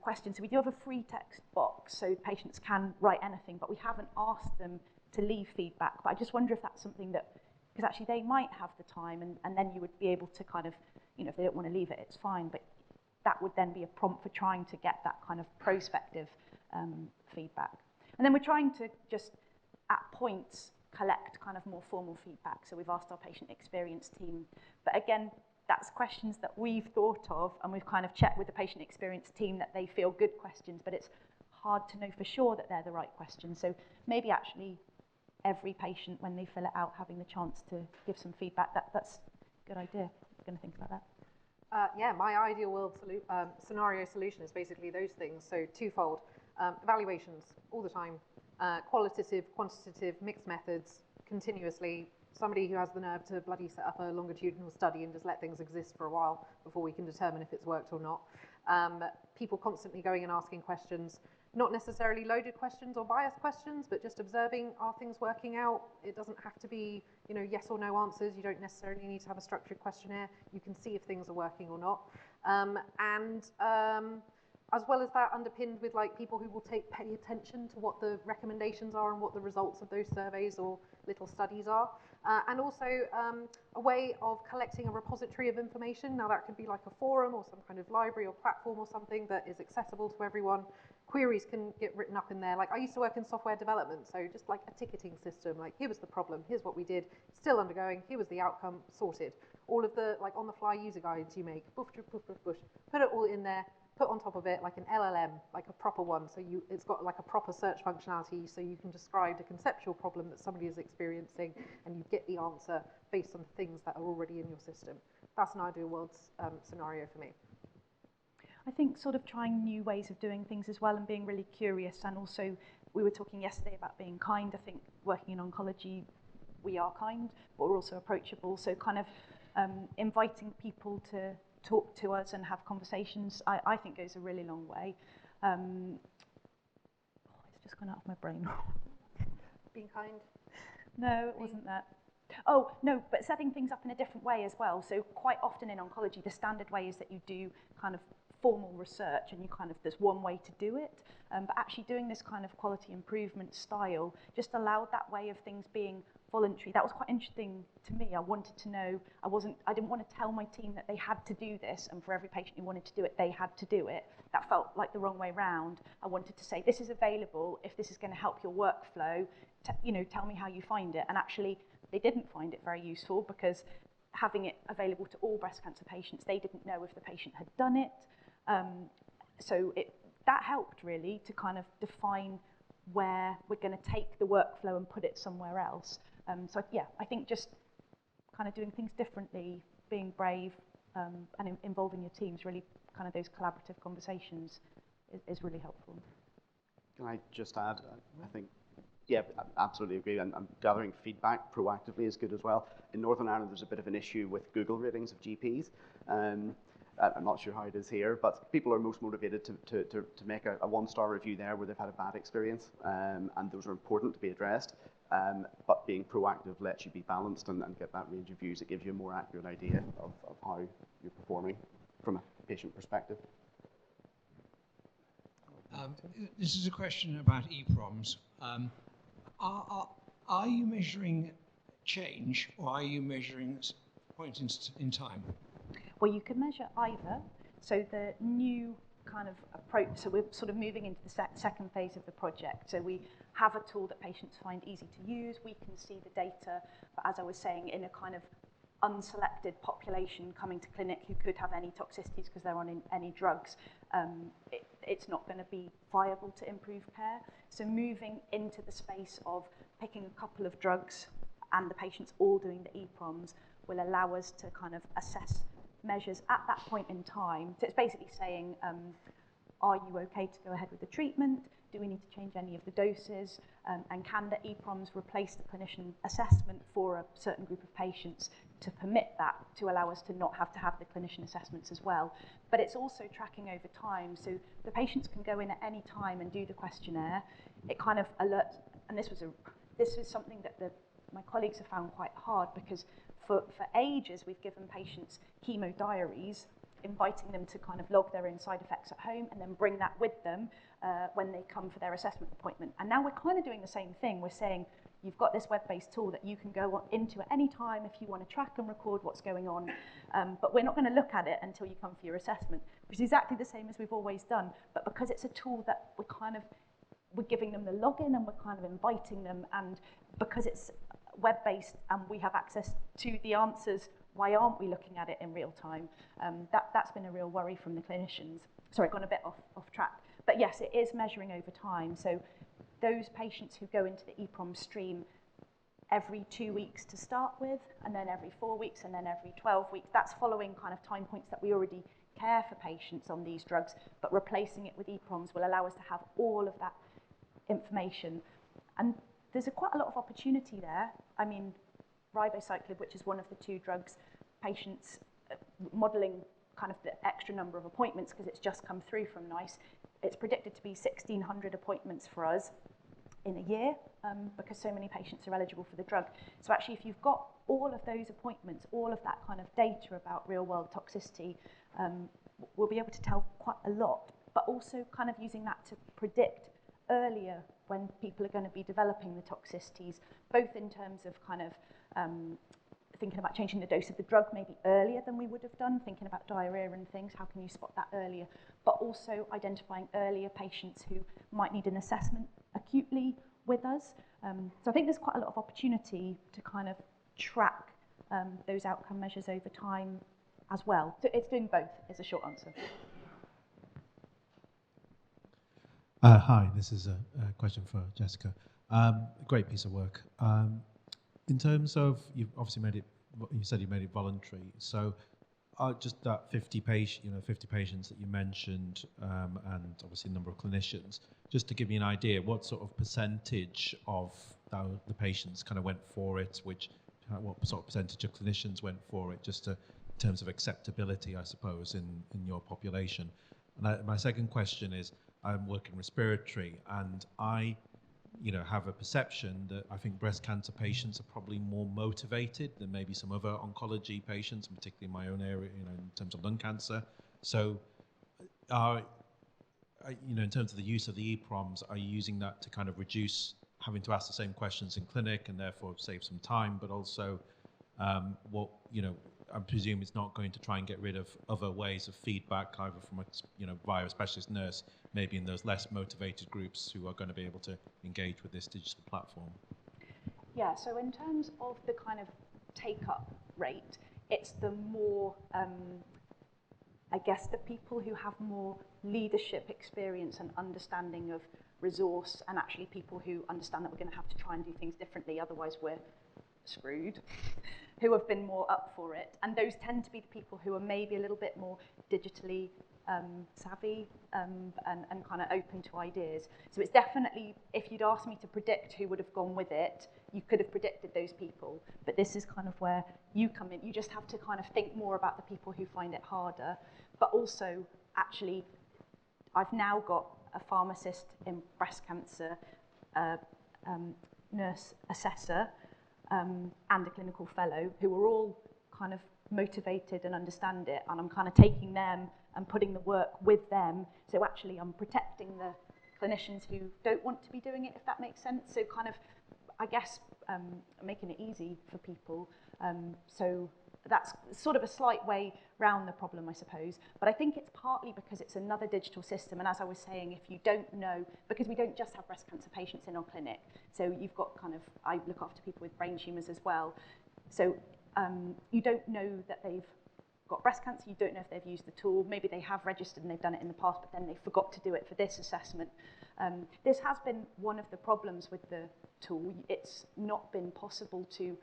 question. So we do have a free text box, so patients can write anything, but we haven't asked them to leave feedback, but I just wonder if that's something that, because actually they might have the time, and then you would be able to kind of, you know, if they don't want to leave it, it's fine, but that would then be a prompt for trying to get that kind of prospective feedback. And then we're trying to just, at points, collect kind of more formal feedback. So we've asked our patient experience team, but again, that's questions that we've thought of, and we've kind of checked with the patient experience team that they feel good questions, but it's hard to know for sure that they're the right questions. So maybe actually every patient, when they fill it out, having the chance to give some feedback, that's a good idea. I'm going to think about that. Yeah, my ideal world scenario solution is basically those things. So twofold, evaluations all the time, qualitative, quantitative, mixed methods, continuously. Somebody who has the nerve to bloody set up a longitudinal study and just let things exist for a while before we can determine if it's worked or not. People constantly going and asking questions, not necessarily loaded questions or biased questions, but just observing, are things working out? It doesn't have to be, you know, yes or no answers. You don't necessarily need to have a structured questionnaire. You can see if things are working or not. As well as that, underpinned with like people who will pay attention to what the recommendations are and what the results of those surveys or little studies are. And also a way of collecting a repository of information. Now that could be like a forum or some kind of library or platform or something that is accessible to everyone. Queries can get written up in there. Like I used to work in software development, so just like a ticketing system, like here was the problem, here's what we did, still undergoing, here was the outcome, sorted. All of the like on the fly user guides you make, put it all in there, put on top of it like an LLM, like a proper one, so it's got like a proper search functionality, so you can describe the conceptual problem that somebody is experiencing and you get the answer based on things that are already in your system. That's an ideal world scenario for me. I think sort of trying new ways of doing things as well and being really curious, and also we were talking yesterday about being kind. I think working in oncology, we are kind, but we're also approachable, so kind of inviting people to talk to us and have conversations, I think goes a really long way. It's just gone out of my brain. Being kind? No, it wasn't that. Oh, no, but setting things up in a different way as well. So quite often in oncology, the standard way is that you do kind of formal research and you kind of, there's one way to do it. But actually doing this kind of quality improvement style just allowed that way of things being voluntary. That was quite interesting to me. I wanted to know, I didn't want to tell my team that they had to do this, and for every patient who wanted to do it, they had to do it. That felt like the wrong way round. I wanted to say, this is available, if this is going to help your workflow, you know, tell me how you find it. And actually, they didn't find it very useful because having it available to all breast cancer patients, they didn't know if the patient had done it. So that helped really to kind of define where we're going to take the workflow and put it somewhere else. So yeah, I think just kind of doing things differently, being brave, and involving your teams, really kind of those collaborative conversations is really helpful. Can I just add, I think, yeah, I absolutely agree, and gathering feedback proactively is good as well. In Northern Ireland, there's a bit of an issue with Google ratings of GPs. I'm not sure how it is here, but people are most motivated to make a one-star review there where they've had a bad experience, and those are important to be addressed. But being proactive lets you be balanced and get that range of views. It gives you a more accurate idea of how you're performing from a patient perspective. This is a question about ePROMS. Are you measuring change, or are you measuring point in time? Well, you can measure either. So the new kind of approach, so we're sort of moving into the second phase of the project. So we have a tool that patients find easy to use. We can see the data, but as I was saying, in a kind of unselected population coming to clinic who could have any toxicities because they're on any drugs, it's not going to be viable to improve care. So moving into the space of picking a couple of drugs and the patients all doing the ePROMS will allow us to kind of assess measures at that point in time. So it's basically saying, are you okay to go ahead with the treatment? Do we need to change any of the doses? And can the ePROMS replace the clinician assessment for a certain group of patients to permit that, to allow us to not have to have the clinician assessments as well? But it's also tracking over time, so the patients can go in at any time and do the questionnaire. It kind of alerts, and this is something that my colleagues have found quite hard, because for ages we've given patients chemo diaries, inviting them to kind of log their own side effects at home and then bring that with them when they come for their assessment appointment. And now we're kind of doing the same thing. We're saying, you've got this web-based tool that you can go into at any time if you want to track and record what's going on, but we're not going to look at it until you come for your assessment, which is exactly the same as we've always done. But because it's a tool that we're giving them the login and we're kind of inviting them, and because it's web-based and we have access to the answers, why aren't we looking at it in real time? That's been a real worry from the clinicians. Sorry, gone a bit off track. But yes, it is measuring over time. So those patients who go into the ePROMS stream every 2 weeks to start with, and then every 4 weeks, and then every 12 weeks, that's following kind of time points that we already care for patients on these drugs, but replacing it with ePROMS will allow us to have all of that information. And there's quite a lot of opportunity there. I mean, ribociclib, which is one of the 2 drugs, patients modelling kind of the extra number of appointments because it's just come through from NICE. It's predicted to be 1,600 appointments for us in a year because so many patients are eligible for the drug. So actually, if you've got all of those appointments, all of that kind of data about real-world toxicity, we'll be able to tell quite a lot, but also kind of using that to predict earlier when people are going to be developing the toxicities, both in terms of kind of thinking about changing the dose of the drug maybe earlier than we would have done, thinking about diarrhea and things, how can you spot that earlier, but also identifying earlier patients who might need an assessment acutely with us. So I think there's quite a lot of opportunity to kind of track those outcome measures over time as well. So it's doing both is a short answer. Hi, this is a question for Jessica. Great piece of work. In terms of, you've obviously made it, you said you made it voluntary. So just that 50 patients that you mentioned, and obviously a number of clinicians, just to give me an idea, what sort of percentage of the patients kind of went for it, what sort of percentage of clinicians went for it, just in terms of acceptability, I suppose, in your population. And my second question is, I'm working respiratory, and I have a perception that I think breast cancer patients are probably more motivated than maybe some other oncology patients, particularly in my own area, in terms of lung cancer. So, in terms of the use of the ePROMS, are you using that to kind of reduce having to ask the same questions in clinic and therefore save some time, but also I presume it's not going to try and get rid of other ways of feedback, either from via a specialist nurse, maybe in those less motivated groups who are going to be able to engage with this digital platform. Yeah, so in terms of the kind of take-up rate, it's the more, I guess, the people who have more leadership experience and understanding of resource, and actually people who understand that we're going to have to try and do things differently, otherwise we're screwed, who have been more up for it. And those tend to be the people who are maybe a little bit more digitally savvy and kind of open to ideas. So it's definitely, if you'd asked me to predict who would have gone with it, you could have predicted those people. But this is kind of where you come in. You just have to kind of think more about the people who find it harder. But also, actually, I've now got a pharmacist in breast cancer, nurse assessor, and a clinical fellow who are all kind of motivated and understand it, and I'm kind of taking them and putting the work with them. So actually I'm protecting the clinicians who don't want to be doing it, if that makes sense. So kind of, I guess, making it easy for people. So that's sort of a slight way round the problem, I suppose. But I think it's partly because it's another digital system. And as I was saying, if you don't know, because we don't just have breast cancer patients in our clinic. So you've got kind of, I look after people with brain tumours as well. So you don't know that they've got breast cancer, you don't know if they've used the tool, maybe they have registered and they've done it in the past, but then they forgot to do it for this assessment. This has been one of the problems with the tool. It's not been possible to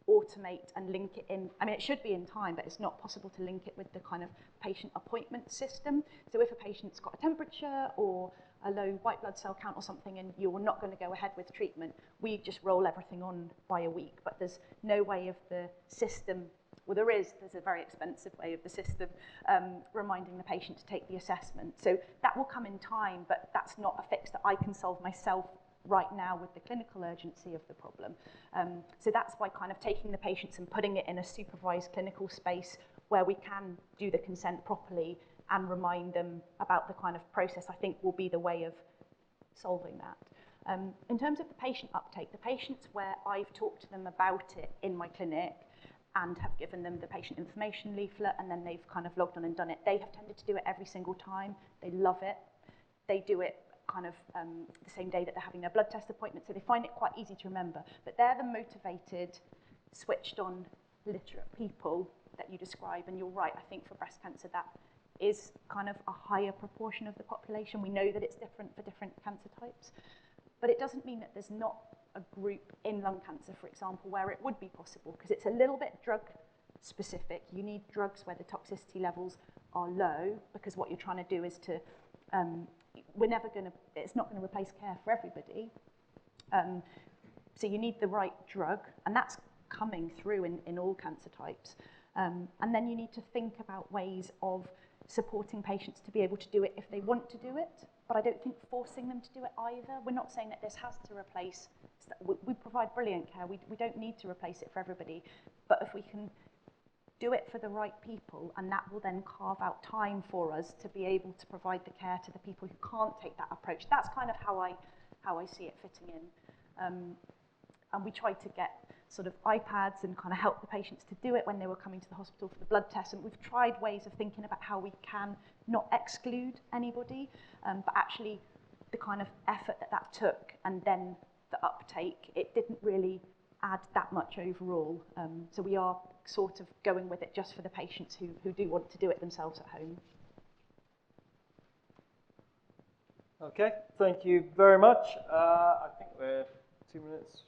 automate and link it in. I mean, it should be in time, but it's not possible to link it with the kind of patient appointment system. So if a patient's got a temperature or a low white blood cell count or something and you're not going to go ahead with treatment, we just roll everything on by a week. But there's no way of the system, well, there's a very expensive way of the system reminding the patient to take the assessment. So that will come in time, but that's not a fix that I can solve myself right now with the clinical urgency of the problem. So that's why kind of taking the patients and putting it in a supervised clinical space where we can do the consent properly and remind them about the kind of process, I think will be the way of solving that. In terms of the patient uptake, the patients where I've talked to them about it in my clinic and have given them the patient information leaflet and then they've kind of logged on and done it, they have tended to do it every single time. They love it. They do it kind of the same day that they're having their blood test appointment, so they find it quite easy to remember. But they're the motivated, switched on, literate people that you describe, and you're right, I think for breast cancer that is kind of a higher proportion of the population. We know that it's different for different cancer types. But it doesn't mean that there's not a group in lung cancer, for example, where it would be possible, because it's a little bit drug specific. You need drugs where the toxicity levels are low, because what you're trying to do is to, it's not going to replace care for everybody. So you need the right drug, and that's coming through in all cancer types. And then you need to think about ways of supporting patients to be able to do it if they want to do it, but I don't think forcing them to do it either. We're not saying that this has to replace, we provide brilliant care, we don't need to replace it for everybody, but if we can do it for the right people, and that will then carve out time for us to be able to provide the care to the people who can't take that approach. That's kind of how I see it fitting in. And we try to get sort of iPads and kind of help the patients to do it when they were coming to the hospital for the blood test. And we've tried ways of thinking about how we can not exclude anybody, but actually the kind of effort that took and then the uptake, it didn't really add that much overall. So we are sort of going with it just for the patients who do want to do it themselves at home. Okay, thank you very much. I think we're 2 minutes.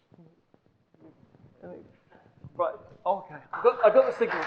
Right, okay. I got the signal.